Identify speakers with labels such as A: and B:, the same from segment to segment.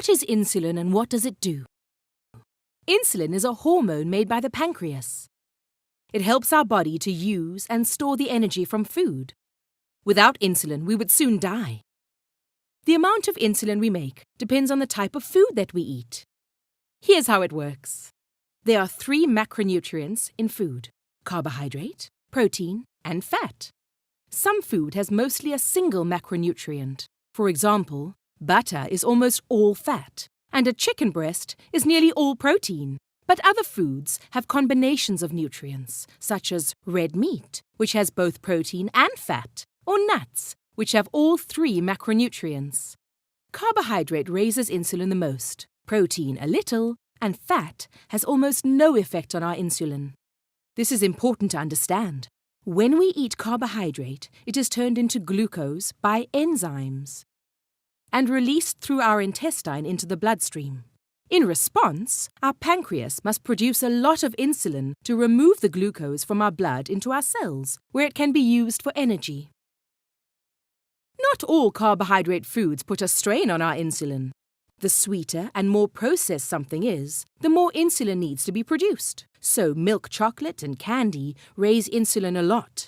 A: What is insulin and what does it do? Insulin is a hormone made by the pancreas. It helps our body to use and store the energy from food. Without insulin, we would soon die. The amount of insulin we make depends on the type of food that we eat. Here's how it works. There are 3 macronutrients in food: carbohydrate, protein, and fat. Some food has mostly a single macronutrient. For example, butter is almost all fat, and a chicken breast is nearly all protein. But other foods have combinations of nutrients, such as red meat, which has both protein and fat, or nuts, which have all 3 macronutrients. Carbohydrate raises insulin the most, protein a little, and fat has almost no effect on our insulin. This is important to understand. When we eat carbohydrate, it is turned into glucose by enzymes and released through our intestine into the bloodstream. In response, our pancreas must produce a lot of insulin to remove the glucose from our blood into our cells, where it can be used for energy. Not all carbohydrate foods put a strain on our insulin. The sweeter and more processed something is, the more insulin needs to be produced. So milk chocolate and candy raise insulin a lot.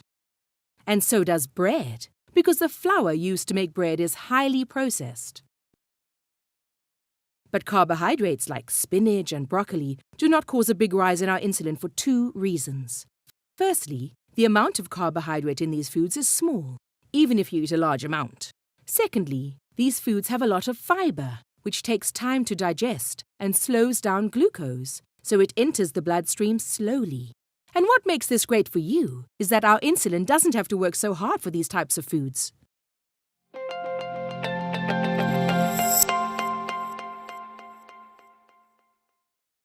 A: And so does bread, because the flour used to make bread is highly processed. But carbohydrates like spinach and broccoli do not cause a big rise in our insulin for 2 reasons. Firstly, the amount of carbohydrate in these foods is small, even if you eat a large amount. Secondly, these foods have a lot of fiber, which takes time to digest and slows down glucose, so it enters the bloodstream slowly. And what makes this great for you is that our insulin doesn't have to work so hard for these types of foods.